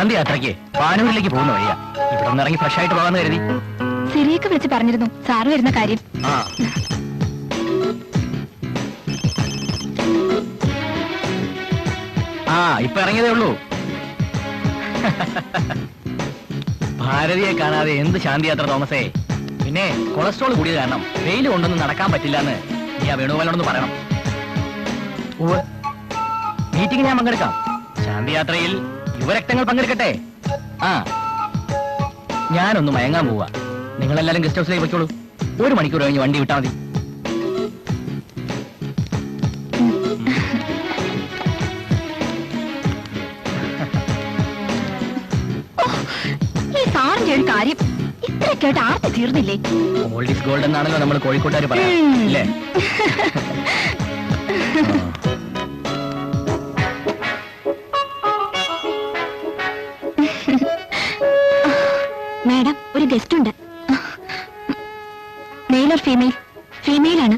ശാന്തി യാത്രയ്ക്ക് പാനൂരിലേക്ക് പോകുന്ന വഴിയാ. ഇവിടെ ഒന്ന് ഇറങ്ങി ഫ്രഷ് ആയിട്ട് പോകാന്ന് കരുതി. സിറിയൊക്കെ വിളിച്ച് പറഞ്ഞിരുന്നു സാറ് വരുന്ന കാര്യം. ഇപ്പൊ ഇറങ്ങിയതേ ഉള്ളൂ. ഭാരതിയെ കാണാതെ എന്ത് ശാന്തി യാത്ര തോമസേ. പിന്നെ കൊളസ്ട്രോൾ കൂടിയത് കാരണം വെയിൽ കൊണ്ടൊന്നും നടക്കാൻ പറ്റില്ലെന്ന് നീ ആ വേണുഗോപാലിനോടൊന്ന് പറയണം. മീറ്റിംഗ് ഞാൻ പങ്കെടുക്കാം. ശാന്തി യാത്രയിൽ യുവരക്തങ്ങൾ പങ്കെടുക്കട്ടെ. ഞാനൊന്ന് മയങ്ങാൻ പോവാ. നിങ്ങളെല്ലാരും ഗസ്റ്റ് ഹൗസിലേക്ക് വെച്ചോളൂ. 1 മണിക്കൂർ കഴിഞ്ഞ് വണ്ടി വിട്ടാൽ മതി. ഈ സാറിന്റെ ഒരു കാര്യം ഇത്രയൊക്കെയായിട്ട് ആർത്തി തീർന്നില്ലേ? ഓൾഡ് ഈസ് ഗോൾഡ് എന്നാണല്ലോ നമ്മൾ കോഴിക്കോട്ടുകാർ പറയാം അല്ലേ? മാഡം, ഒരു ഗസ്റ്റ് ഉണ്ട്. Male or female? ഫീമെയിൽ ആണ്.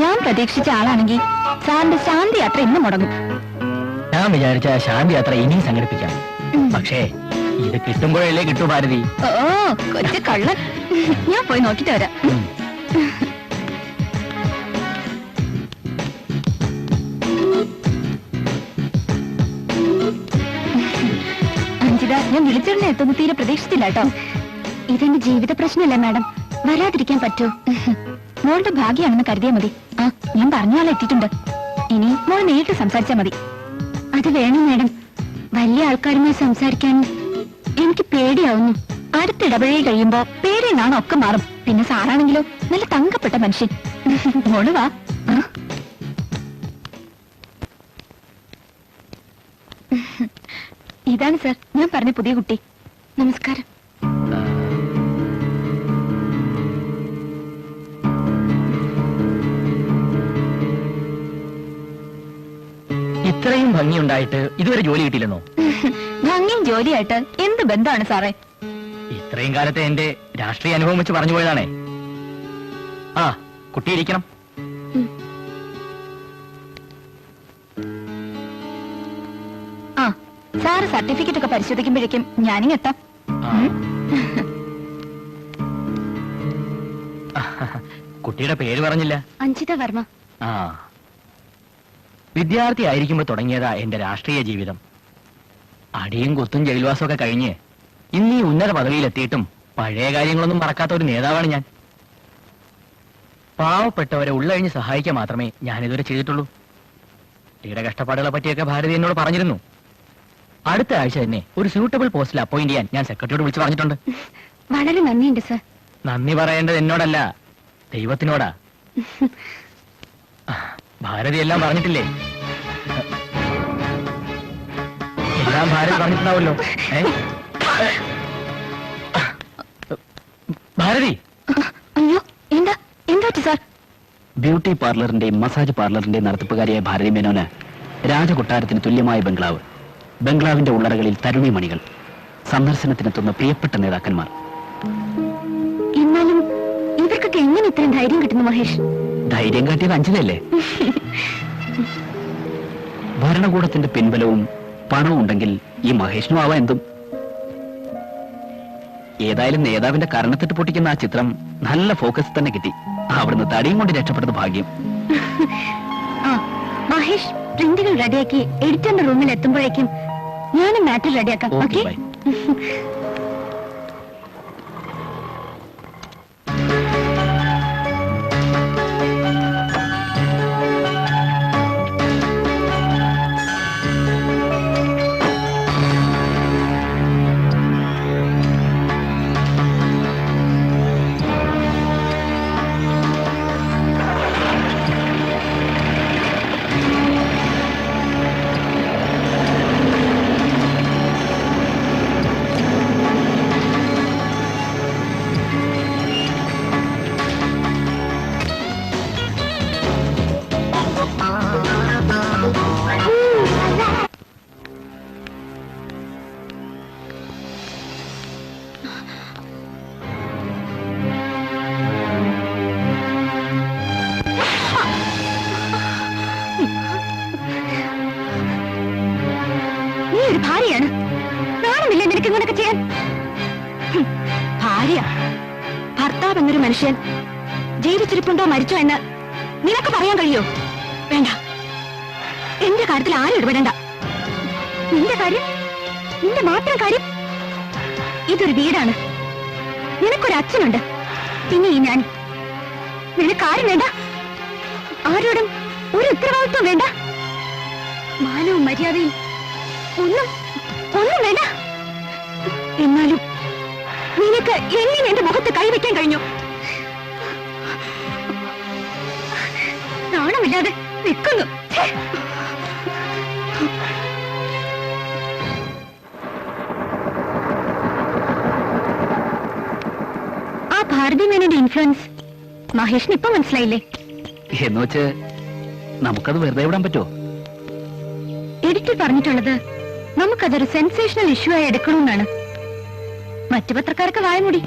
ഞാൻ പ്രതീക്ഷിച്ച ആളാണെങ്കിൽ സാറിന്റെ ശാന്തി യാത്ര ഇന്ന് മുടങ്ങും. ഞാൻ വിചാരിച്ച ശാന്തി യാത്ര ഇനിയും സംഘടിപ്പിക്കാം. പക്ഷേ ഇത് കിട്ടുമ്പോഴല്ലേ കിട്ടൂ ഭാരതി. ഓ കൊച്ചു കള്ളൻ. ഞാൻ പോയി നോക്കിട്ട് വരാം. അഞ്ജിത, ഞാൻ വിളിച്ചിരുന്ന എത്തുന്ന തീരെ പ്രതീക്ഷിച്ചില്ല കേട്ടോ. ഇതെന്റെ ജീവിത പ്രശ്നമല്ലേ മാഡം, വരാതിരിക്കാൻ പറ്റൂ? മോളുടെ ഭാഗ്യമാണെന്ന് കരുതിയാൽ മതി. ഞാൻ പറഞ്ഞ ആളെ എത്തിയിട്ടുണ്ട്. ഇനി മോൾ നേരിട്ട് സംസാരിച്ചാൽ മതി. അത് വേണം മാഡം. വലിയ ആൾക്കാരുമായി സംസാരിക്കാൻ എനിക്ക് പേടിയാവുന്നു. അടുത്തിടപഴകി കഴിയുമ്പോ പേടിയും നാണം ഒക്കെ മാറും. പിന്നെ സാറാണെങ്കിലോ നല്ല തങ്കപ്പെട്ട മനുഷ്യൻ. മോള് വാ. ഇതാണ് സർ ഞാൻ പറഞ്ഞ പുതിയ കുട്ടി. നമസ്കാരം. ഇത്രയും ഭംഗിയുണ്ടായിട്ട് ഇതുവരെ ജോലി കിട്ടിയില്ലെന്നോ? ഭംഗിയും ജോലിയായിട്ട് എന്ത് ബന്ധമാണ് സാറേ? ഇത്രയും കാലത്തെ എന്റെ രാഷ്ട്രീയ അനുഭവം വെച്ച് പറഞ്ഞു പോയതാണേ. കുട്ടി ഇരിക്കണം. സാറ് സർട്ടിഫിക്കറ്റ് ഒക്കെ പരിശോധിക്കുമ്പോഴേക്കും ഞാനിങ് എത്താം. കുട്ടിയുടെ പേര് പറഞ്ഞില്ല. അഞ്ജിത വർമ്മ. വിദ്യാർത്ഥി ആയിരിക്കുമ്പോൾ തുടങ്ങിയതാ എന്റെ രാഷ്ട്രീയ ജീവിതം. അടിയും കുത്തും ജയിൽവാസം ഒക്കെ കഴിഞ്ഞ് ഇന്ന് ഈ ഉന്നത പദവിയിലെത്തിയിട്ടും പഴയ കാര്യങ്ങളൊന്നും മറക്കാത്ത ഒരു നേതാവാണ് ഞാൻ. പാവപ്പെട്ടവരെ ഉള്ളഴിഞ്ഞ് സഹായിക്കാൻ മാത്രമേ ഞാനിതുവരെ ചെയ്തിട്ടുള്ളൂ. കുട്ടിയുടെ കഷ്ടപ്പാടുകളെ പറ്റിയൊക്കെ ഭാരതി എന്നോട് പറഞ്ഞിരുന്നു. അടുത്ത ആഴ്ച തന്നെ ഒരു സ്യൂട്ടബിൾ പോസ്റ്റിൽ അപ്പോയിന്റ് ചെയ്യാൻ ഞാൻ സെക്രട്ടറിയോട് വിളിച്ചു പറഞ്ഞിട്ടുണ്ട്. വളരെ നന്ദിയുണ്ട് സർ. നന്ദി പറയേണ്ടത് എന്നോടല്ല, ദൈവത്തിനോടാ. ഭാരതി എല്ലാം പറഞ്ഞിട്ടില്ലേ? എല്ലാം ഭാരതി പറഞ്ഞിട്ടുണ്ടാവല്ലോ. ഭാരതി, അയ്യോ എന്താ എന്താ സാർ? ബ്യൂട്ടി പാർലറിന്റെയും മസാജ് പാർലറിന്റെയും നടത്തിപ്പുകാരിയായ ഭാരതി മേനോന് രാജകൊട്ടാരത്തിന് തുല്യമായ ബംഗ്ലാവ്, ബംഗ്ലാവിന്റെ ഉള്ളറകളിൽ തരുണിമണികൾ, സന്ദർശനത്തിനെത്തുന്ന പ്രിയപ്പെട്ട നേതാക്കന്മാർ. എന്നാലും ഇവർക്കൊക്കെ എങ്ങനെ ഇത്രയും ധൈര്യം കിട്ടുന്നു മഹേഷ്? ധൈര്യം കാട്ടിയത് അഞ്ജലല്ലേ? ഭരണകൂടത്തിന്റെ പിൻബലവും പണവും ഉണ്ടെങ്കിൽ ഈ മഹേഷിനും ആവാം എന്തും. ഏതായാലും നേതാവിന്റെ കരണത്തിട്ട് പൊട്ടിക്കുന്ന ആ ചിത്രം നല്ല ഫോക്കസ് തന്നെ കിട്ടി. അവിടുന്ന് തടിയും കൊണ്ട് രക്ഷപ്പെട്ടത് ഭാഗ്യം. മഹേഷ് പ്രിന്റുകൾ റെഡിയാക്കി എഡിറ്ററിന്റെ റൂമിൽ എത്തുമ്പോഴേക്കും ഞാനും മാറ്റർ റെഡിയാക്കാം. ഓക്കേ. നിനക്ക് ഇങ്ങനെയൊക്കെ ചെയ്യാൻ? ഭാര്യ ഭർത്താവ് എന്നൊരു മനുഷ്യൻ ജീവിച്ചിരിപ്പുണ്ടോ മരിച്ചോ എന്ന് നിനക്ക് പറയാൻ കഴിയോ? വേണ്ട, എന്റെ കാര്യത്തിൽ ആരും ഇടപെടണ്ട. നിന്റെ കാര്യം, നിന്റെ മാത്രം കാര്യം. ഇതൊരു വീടാണ്. നിനക്കൊരു അച്ഛനുണ്ട്, പിന്നെ ഈ ഞാൻ. നിനക്കാരും വേണ്ട, ആരോടും ഒരു ഉത്തരവാദിത്വം വേണ്ട, മാനവും മര്യാദയും ഒന്നും വേണ്ട. എന്നാലും നിനക്ക് എങ്ങനെ എന്റെ മുഖത്ത് കൈവയ്ക്കാൻ കഴിഞ്ഞു? നാണമില്ലാതെ നിൽക്കുന്നു. ആ ഭാരതി മേനോന്റെ ഇൻഫ്ലുവൻസ് മഹേഷിന് ഇപ്പൊ മനസ്സിലായില്ലേ? എന്ന് വെച്ച് നമുക്കത് വെറുതെ വിടാൻ പറ്റുമോ? എഡിറ്റർ പറഞ്ഞിട്ടുള്ളത് നമുക്കതൊരു സെൻസേഷണൽ ഇഷ്യൂ ആയി എടുക്കണമെന്നാണ്. മറ്റു പത്രക്കാർക്ക് വായമുടി.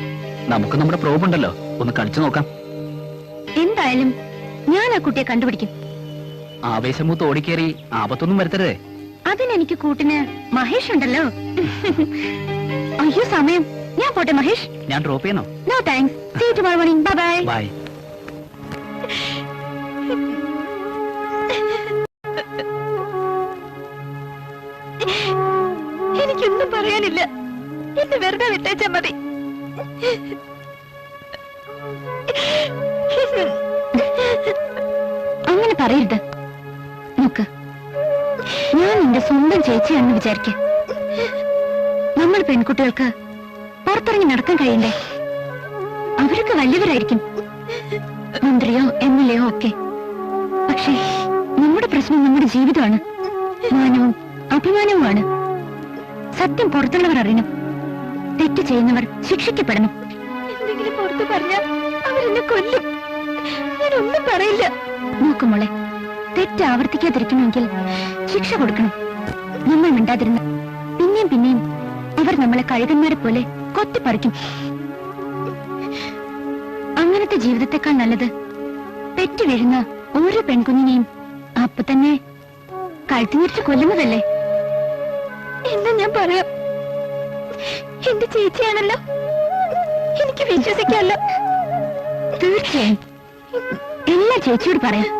നമുക്ക് നമ്മുടെ പ്രോബ് ഉണ്ടല്ലോ, ഒന്ന് കളിച്ചു നോക്കാം. എന്തായാലും ഞാൻ ആ കുട്ടിയെ കണ്ടുപിടിക്കും. ആവേശമൂത്ത് ഓടിക്കേറി ആപത്തൊന്നും വരുത്തരുതേ. അതിനെനിക്ക് കൂട്ടിന് മഹേഷ് ഉണ്ടല്ലോ. അയ്യോ സമയം, ഞാൻ പോട്ടെ മഹേഷ്. ഞാൻ ഡ്രോപ്പ് ചെയ്യണോ? No thanks. See you tomorrow morning. Bye bye. Bye. എനിക്കൊന്നും പറയാനില്ല. എന്നെ വെറുതെ വിട്ടേച്ചാ മതി. അങ്ങനെ പറയരുത്. നോക്ക്, ഞാൻ നിന്റെ സ്വന്തം ചേച്ചിയാണെന്ന് വിചാരിക്ക. നമ്മൾ പെൺകുട്ടികൾക്ക് പുറത്തിറങ്ങി നടക്കാൻ കഴിയണ്ടേ? അവരൊക്കെ വലിയവരായിരിക്കും, മന്ത്രിയോ MLA ഒക്കെ. പക്ഷേ നമ്മുടെ പ്രശ്നം നമ്മുടെ ജീവിതമാണ്, മാനവും അഭിമാനവുമാണ്. സത്യം പുറത്തുള്ളവർ അറിയണം, തെറ്റ് ചെയ്യുന്നവർ ശിക്ഷിക്കപ്പെടണം. എന്തെങ്കിലും പുറത്തു പറഞ്ഞാൽ അവരെന്നെ കൊല്ലും. ഞാനൊന്നും പറയില്ല. നോക്കുമോളെ, തെറ്റ് ആവർത്തിക്കാതിരിക്കണമെങ്കിൽ ശിക്ഷ കൊടുക്കണം. നമ്മൾ മിണ്ടാതിരുന്ന പിന്നെയും പിന്നെയും അവർ നമ്മളെ കഴുകന്മാരെ പോലെ കൊത്തിപ്പറിക്കും. അങ്ങനത്തെ ജീവിതത്തെക്കാൾ നല്ലത് തെറ്റ് വീഴുന്ന ഓരോ പെൺകുഞ്ഞിനെയും അപ്പൊ തന്നെ കഴുത്തിനിരിച്ച് കൊല്ലുന്നതല്ലേ. എന്താ ഞാൻ പറയാം, എന്റെ ചേച്ചിയാണല്ലോ, എനിക്ക് വിശ്വസിക്കാമല്ലോ. തീർച്ചയായും എല്ലാ ചേച്ചിയോട് പറയാം.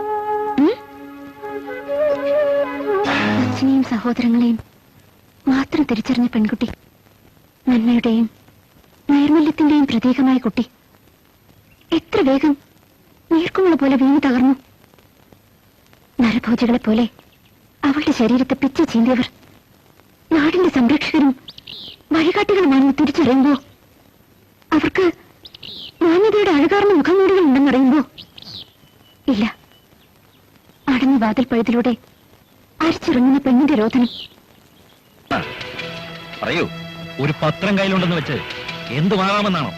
അച്ഛനെയും സഹോദരങ്ങളെയും മാത്രം തിരിച്ചറിഞ്ഞ പെൺകുട്ടി, നന്മയുടെയും നൈർമല്യത്തിന്റെയും പ്രതീകമായ കുട്ടി എത്ര വേഗം നീർക്കുമുള്ള പോലെ വീണു തകർന്നു. നരഭോജികളെ പോലെ അവളുടെ ശരീരത്തെ പിച്ച ചീന്തിയവർ നാടിന്റെ സംരക്ഷകരും വഴികാട്ടികളുമാണെന്ന് തിരിച്ചറിയുമ്പോ, അവർക്ക് മാന്യതയുടെ അഴകാർന്ന മുഖംമൂടികൾ ഉണ്ടെന്നറിയുമ്പോ, ഇല്ല, അടഞ്ഞ വാതിൽ പഴുതിലൂടെ അരിച്ചിറങ്ങുന്ന പെണ്ണിന്റെ രോദനം. പറയൂ, ഒരു പത്രം കയ്യിലുണ്ടെന്ന് വെച്ച് എന്തു വാങ്ങാമെന്നാണോ?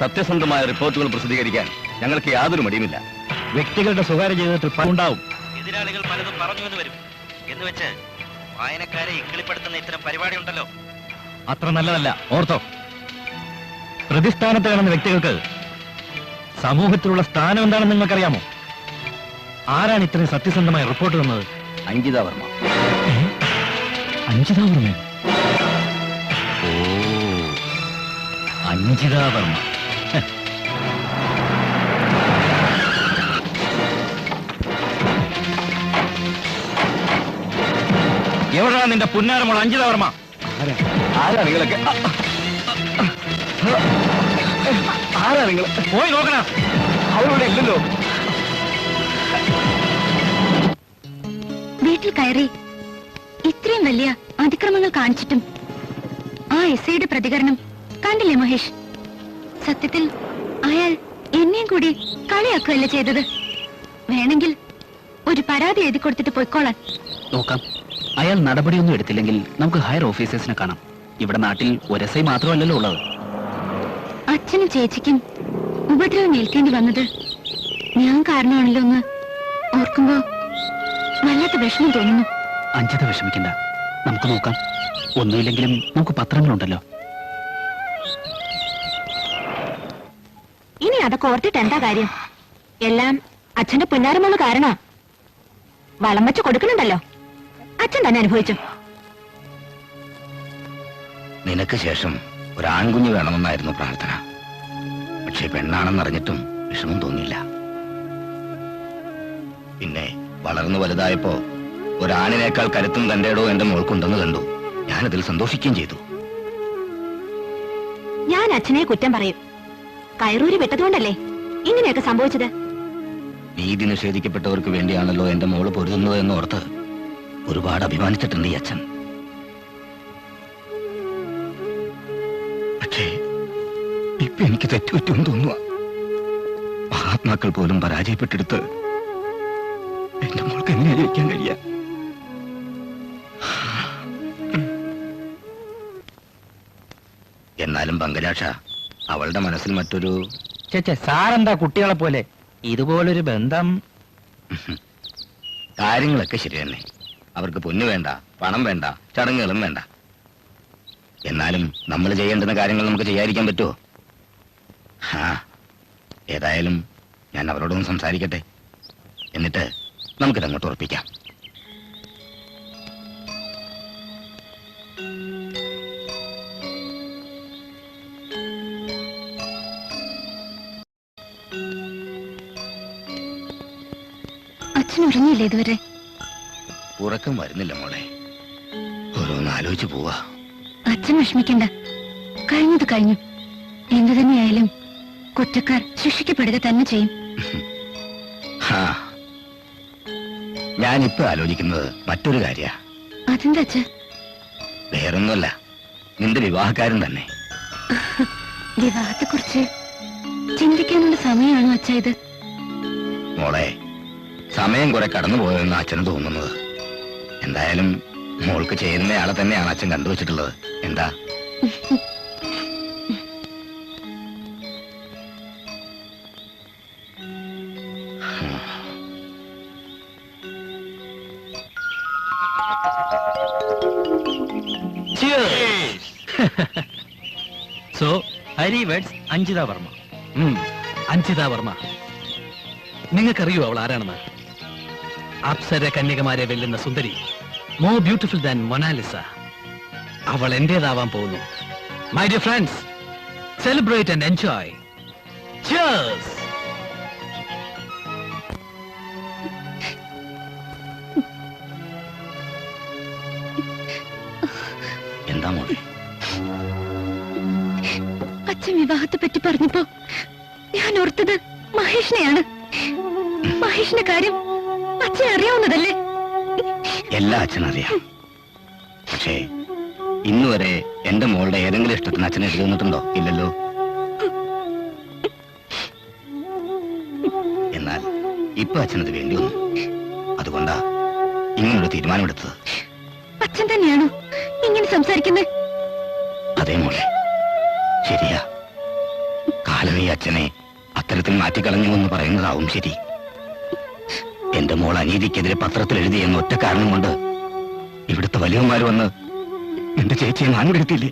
സത്യസന്ധമായ റിപ്പോർട്ടുകൾ പ്രസിദ്ധീകരിക്കാൻ ഞങ്ങൾക്ക് യാതൊരു മടിയുമില്ല. വ്യക്തികളുടെ സ്വകാര്യ ജീവിതത്തിൽ പണ്ടുണ്ടാവും. എതിരാളികൾ പലതും പറഞ്ഞു എന്ന് വരും എന്ന് വെച്ച് വായനക്കാരെ ഇക്കിളിപ്പെടുത്തുന്ന ഇത്തരം പരിപാടി ഉണ്ടല്ലോ, അത്ര നല്ലതല്ല. ഓർത്തോ, പ്രതിസ്ഥാനത്ത് കാണുന്ന വ്യക്തികൾക്ക് സമൂഹത്തിലുള്ള സ്ഥാനം എന്താണെന്ന് നിങ്ങൾക്കറിയാമോ? ആരാണ് ഇത്രയും സത്യസന്ധമായ റിപ്പോർട്ട് തന്നത്? അങ്കിത വർമ്മ. അഞ്ജിത വർമ്മ? ഓ, അഞ്ജിത വർമ്മ. എവിടെയാണ് നിന്റെ പുന്നാരമോൾ അഞ്ജിത വർമ്മ? ആരാ നിങ്ങളൊക്കെ? ആരാ നിങ്ങൾ? പോയി നോക്കണം. അവരിവിടെ ഇല്ലല്ലോ. വീട്ടിൽ കയറി ഇത്രയും വലിയ അതിക്രമങ്ങൾ കാണിച്ചിട്ടും ആ SIയുടെ പ്രതികരണം കണ്ടില്ലേ മഹേഷ്? സത്യത്തിൽ അയാൾ എന്നെയും കൂടി കളിയാക്കുകയല്ലേ ചെയ്തത്. വേണമെങ്കിൽ ഒരു പരാതി എഴുതി കൊടുത്തിട്ട് പോയിക്കോളാൻ. നോക്കാം. അയാൾ നടപടിയൊന്നും എടുത്തില്ലെങ്കിൽ നമുക്ക് ഹയർ ഓഫീസേഴ്സിനെ കാണാം. ഇവിടെ നാട്ടിൽ ഒരു SI മാത്രമല്ലല്ലോ ഉള്ളത്. അച്ഛനും ചേച്ചിക്കും ഉപദ്രവം ഏൽക്കേണ്ടി വന്നത് ഞാൻ കാരണമാണല്ലോ എന്ന് ഓർക്കുമ്പോ വല്ലാത്ത വിഷമം തോന്നുന്നു. അഞ്ജിത വിഷമിക്കണ്ട, നമുക്ക് നോക്കാം. ഒന്നുമില്ലെങ്കിലും നമുക്ക് പത്രങ്ങളുണ്ടല്ലോ. ഇനി അതൊക്കെ ഓർത്തിട്ട് എന്താ കാര്യം? എല്ലാം അച്ഛന്റെ പുന്നാരമുള്ള കാരണ. വളം വെച്ച് കൊടുക്കുന്നുണ്ടല്ലോ, അച്ഛൻ തന്നെ അനുഭവിച്ചു. നിനക്ക് ശേഷം ഒരാൺകുഞ്ഞ് വേണമെന്നായിരുന്നു പ്രാർത്ഥന. പക്ഷെ പെണ്ണാണെന്നറിഞ്ഞിട്ടും വിഷമം തോന്നിയില്ല. പിന്നെ വളർന്നു വലുതായപ്പോ ഒരാണിനേക്കാൾ കരുത്തും തന്റേടോ എന്റെ മോൾക്കുണ്ടെന്ന് കണ്ടു. ഞാനതിൽ സന്തോഷിക്കുകയും ചെയ്തു. ഞാൻ അച്ഛനെ കുറ്റം പറയും. കയറൂരി വിട്ടതുകൊണ്ടല്ലേ ഇങ്ങനെയൊക്കെ സംഭവിച്ചത്. നീതി നിഷേധിക്കപ്പെട്ടവർക്ക് വേണ്ടിയാണല്ലോ എന്റെ മോള് പൊരുതുന്നത് എന്ന് ഓർത്ത് ഒരുപാട് അഭിമാനിച്ചിട്ടുണ്ട് ഈ അച്ഛൻ. പക്ഷേ ഇപ്പൊ എനിക്ക് തെറ്റുപറ്റുമെന്ന് തോന്നുക. മഹാത്മാക്കൾ പോലും പരാജയപ്പെട്ടെടുത്ത് എന്റെ മോൾക്ക് എങ്ങനെ ജയിക്കാൻ കഴിയാ? എന്നാലും പങ്കജാക്ഷ, അവളുടെ മനസ്സിൽ മറ്റൊരു ചേച്ചേ സാറെന്താ കുട്ടികളെ പോലെ ഇതുപോലൊരു ബന്ധം? കാര്യങ്ങളൊക്കെ ശരി തന്നെ. അവർക്ക് പൊന്നു വേണ്ട, പണം വേണ്ട, ചടങ്ങുകളും വേണ്ട. എന്നാലും നമ്മൾ ചെയ്യേണ്ടുന്ന കാര്യങ്ങൾ നമുക്ക് ചെയ്യാതിരിക്കാൻ പറ്റുമോ? ഏതായാലും ഞാൻ അവരോടൊന്ന് സംസാരിക്കട്ടെ. എന്നിട്ട് നമുക്കിതങ്ങോട്ട് ഉറപ്പിക്കാം. അച്ഛൻ ഉറങ്ങിയില്ലേ ഇതുവരെ? ഉറക്കം വരുന്നില്ല മോളെ. ഓരോന്ന് ആലോചിച്ച് പോവാ. അച്ഛൻ വിഷമിക്കണ്ട. കഴിഞ്ഞത് കഴിഞ്ഞു. എന്തു തന്നെയായാലും കുറ്റക്കാർ ശിക്ഷിക്കപ്പെടുക തന്നെ ചെയ്യും. ഞാനിപ്പോ ആലോചിക്കുന്നത് മറ്റൊരു കാര്യ. അതെന്താ അച്ഛ? വേറൊന്നുമല്ല, നിന്റെ വിവാഹക്കാരൻ തന്നെ. വിവാഹത്തെ കുറിച്ച് ചിന്തിക്കാനുള്ള സമയമാണോ അച്ഛ ഇത്? മോളെ, സമയം കുറെ കടന്നുപോയെന്ന് അച്ഛന് തോന്നുന്നത്. എന്തായാലും മോൾക്ക് ചേരുന്നയാളെ തന്നെയാണ് അച്ഛൻ കണ്ടുവച്ചിട്ടുള്ളത്. എന്താ? So Hari weds Anjitha Varma. അഞ്ജിത വർമ്മ, നിങ്ങൾക്കറിയോ അവൾ ആരാണെന്ന്? അപ്സര കന്യകമാരെ വെല്ലുന്ന സുന്ദരി, മോർ ബ്യൂട്ടിഫുൾ ദാൻ മൊനാലിസ. അവൾ എന്റേതാവാൻ പോകുന്നു. My dear friends, celebrate and enjoy. Cheers. എന്താ മോളെ? അച്ഛൻ വിവാഹത്തെ പറ്റി പറഞ്ഞപ്പോ ഞാൻ ഓർത്തത് മഹേഷിനെയാണ്. മഹേഷിന്റെ കാര്യം അച്ഛൻ അറിയാവുന്നതല്ലേ? എല്ലാ അച്ഛനറിയാം. പക്ഷേ ഇന്നുവരെ എന്റെ മോളുടെ ഏതെങ്കിലും ഇഷ്ടത്തിന് അച്ഛൻ എഴുതി വന്നിട്ടുണ്ടോ? ഇല്ലല്ലോ. എന്നാൽ ഇപ്പൊ അച്ഛനത് വേണ്ടി വന്നു. അതുകൊണ്ടാ ഇങ്ങനൊരു തീരുമാനമെടുത്തത്. അച്ഛൻ തന്നെയാണോ ഇങ്ങനെ സംസാരിക്കുന്നത്? അതേ മോളെ, ശരിയാ. കാലം ഈ അച്ഛനെ അത്തരത്തിൽ മാറ്റിക്കളഞ്ഞു എന്ന് പറയുന്നതാവും ശരി. എന്റെ മോൾ അനീതിക്കെതിരെ പത്രത്തിൽ എഴുതിയെന്ന ഒറ്റ കാരണം കൊണ്ട് ഇവിടുത്തെ വലിയമാര് വന്ന് എന്റെ ചേച്ചിയെ നാൻകെടുത്തില്ലേ?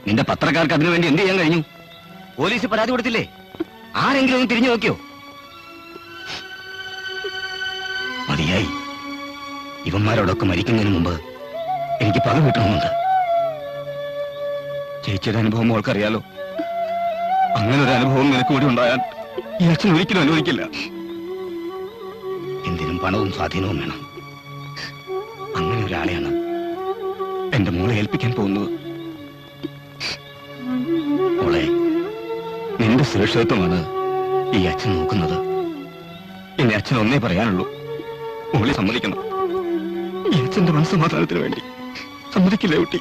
നിന്റെ പത്രക്കാർക്ക് അതിനു വേണ്ടി എന്ത് ചെയ്യാൻ കഴിഞ്ഞു? പോലീസ് പരാതി കൊടുത്തില്ലേ? ആരെങ്കിലും ഒന്ന് തിരിഞ്ഞു നോക്കിയോ? മതിയായി. ഇവന്മാരോടൊക്കെ മരിക്കുന്നതിന് മുമ്പ് എനിക്ക് പക കിട്ടണമെന്നുണ്ട്. ചേച്ചിയുടെ അനുഭവം മോൾക്കറിയാലോ. അങ്ങനെ ഒരു അനുഭവം നിനക്ക് കൂടി ഉണ്ടായാൽ ഈ അച്ഛൻ ഒരിക്കലും അനുവദിക്കില്ല. എന്തിനും പണവും സ്വാധീനവും വേണം. അങ്ങനെ ഒരാളെയാണ് എന്റെ മോളെ ഏൽപ്പിക്കാൻ പോകുന്നത്. മോളെ, നിന്റെ സുരക്ഷിതത്വമാണ് ഈ അച്ഛൻ നോക്കുന്നത്. എന്നെ അച്ഛൻ ഒന്നേ പറയാനുള്ളൂ, മോളെ സമ്മതിക്കണം. ഈ അച്ഛന്റെ മനസ്സമാധാനത്തിന് വേണ്ടി സമ്മതിക്കില്ലേ കുട്ടി?